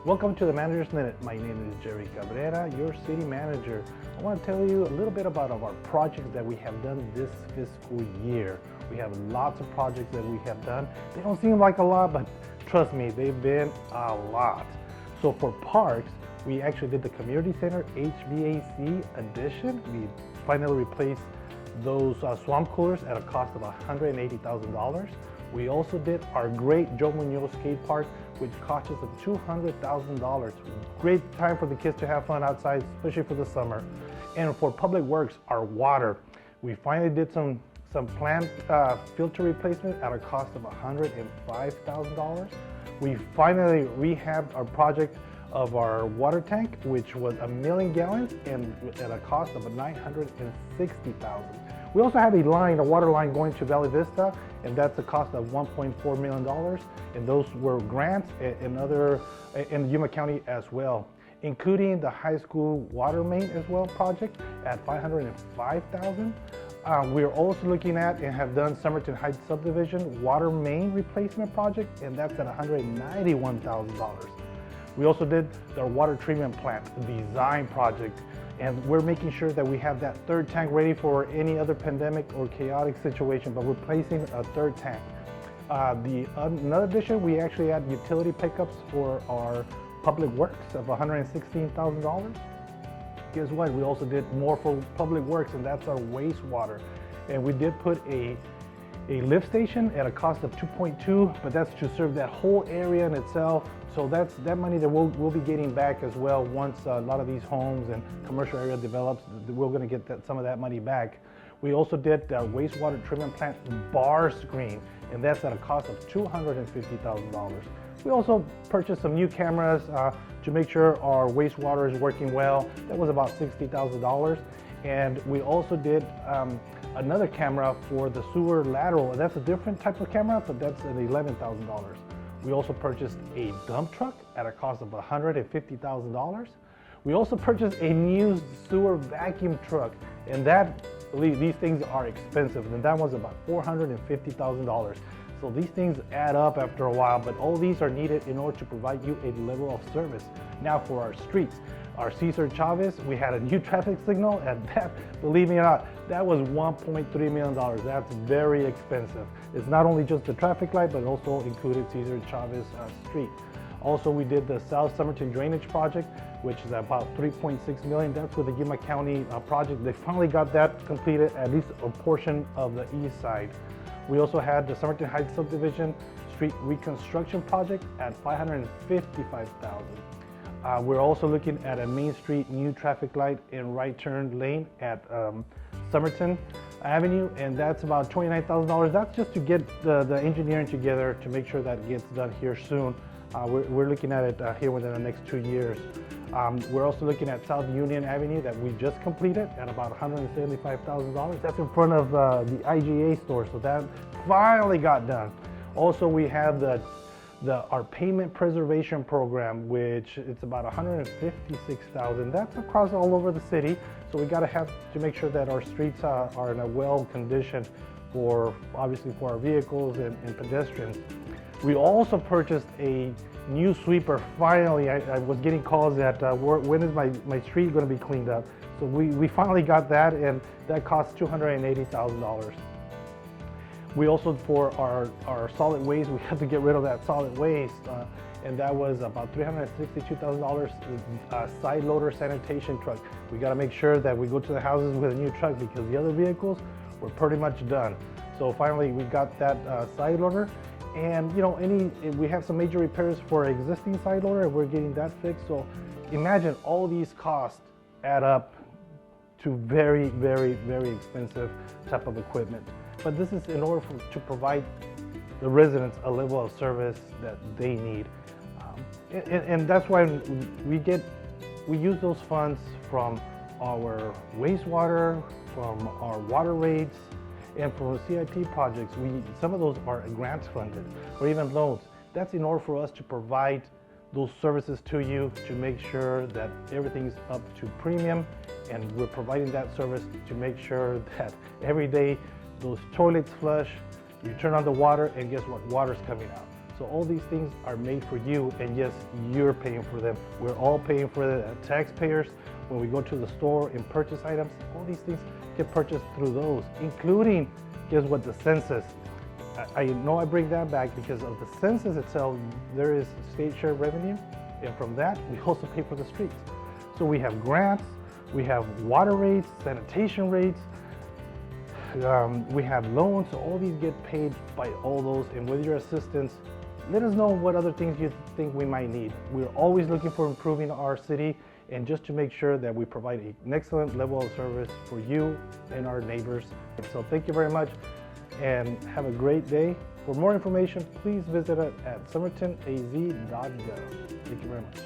Welcome to the Manager's Minute. My name is Jerry Cabrera, your city manager. I want to tell you a little bit about our projects that we have done this fiscal year. We have lots of projects that we have done. They don't seem like a lot, but trust me, they've been a lot. So for parks, we actually did the community center HVAC addition. We finally replaced those swamp coolers at a cost of $180,000. We also did our great Joe Munoz skate park, which cost us $200,000. Great time for the kids to have fun outside, especially for the summer. And for public works, our water, we finally did some plant filter replacement at a cost of $105,000. We finally rehabbed our project of our water tank, which was 1 million gallons and at a cost of $960,000. We also have a water line going to Valley Vista, and that's a cost of $1.4 million. And those were grants and other in Yuma County as well, including the high school water main as well project at $505,000. We're also looking at and have done Somerton Heights subdivision water main replacement project, and that's at $191,000. We also did the water treatment plant design project, and we're making sure that we have that third tank ready for any other pandemic or chaotic situation, but we're placing a third tank. Another addition, we actually had utility pickups for our public works of $116,000. Guess what? We also did more for public works, and that's our wastewater. And we did put a lift station at a cost of $2.2, but that's to serve that whole area in itself. So that's that money that we'll be getting back as well once a lot of these homes and commercial area develops. We're going to get some of that money back. We also did the wastewater treatment plant bar screen, and that's at a cost of $250,000. We also purchased some new cameras to make sure our wastewater is working well. That was about $60,000. And we also did another camera for the sewer lateral. That's a different type of camera, but that's at $11,000. We also purchased a dump truck at a cost of $150,000. We also purchased a new sewer vacuum truck, and these things are expensive, and that was about $450,000. So these things add up after a while, but all these are needed in order to provide you a level of service. Now for our streets, our Cesar Chavez, we had a new traffic signal, and that, believe me or not, that was $1.3 million. That's very expensive. It's not only just the traffic light, but also included Cesar Chavez Street. Also, we did the South Somerton Drainage Project, which is about $3.6 million. That's with the Yuma County project. They finally got that completed, at least a portion of the east side. We also had the Somerton Heights subdivision street reconstruction project at $555,000. We're also looking at a Main Street new traffic light and right turn lane at Somerton Avenue, and that's about $29,000. That's just to get the engineering together to make sure that it gets done here soon. We're looking at it here within the next 2 years. We're also looking at South Union Avenue that we just completed at about $175,000. That's in front of the IGA store, so that finally got done. Also, we have our pavement preservation program, which it's about $156,000. That's across all over the city. So we have to make sure that our streets are in a well condition obviously for our vehicles and pedestrians. We also purchased a new sweeper. Finally, I was getting calls that when is my street going to be cleaned up? So we finally got that, and that cost $280,000. We also, for our solid waste, we had to get rid of that solid waste, and that was about $362,000 side loader sanitation truck. We got to make sure that we go to the houses with a new truck because the other vehicles were pretty much done. So finally, we got that side loader, and we have some major repairs for existing side loader, and we're getting that fixed. So imagine all these costs add up to very, very, very expensive type of equipment. But this is in order to provide the residents a level of service that they need. And that's why we use those funds from our wastewater, from our water rates, and from CIP projects. Some of those are grants funded or even loans. That's in order for us to provide those services to you, to make sure that everything's up to premium, and we're providing that service to make sure that every day those toilets flush, you turn on the water, and guess what? Water's coming out. So all these things are made for you, and yes, you're paying for them. We're all paying for the taxpayers. When we go to the store and purchase items, all these things get purchased through those, including, guess what, the census. I know I bring that back because of the census itself, there is state share revenue, and from that, we also pay for the streets. So we have grants, we have water rates, sanitation rates, we have loans, so all these get paid by all those, and with your assistance, let us know what other things you think we might need. We're always looking for improving our city, and just to make sure that we provide an excellent level of service for you and our neighbors. So thank you very much, and have a great day. For more information, please visit us at somertonaz.gov. Thank you very much.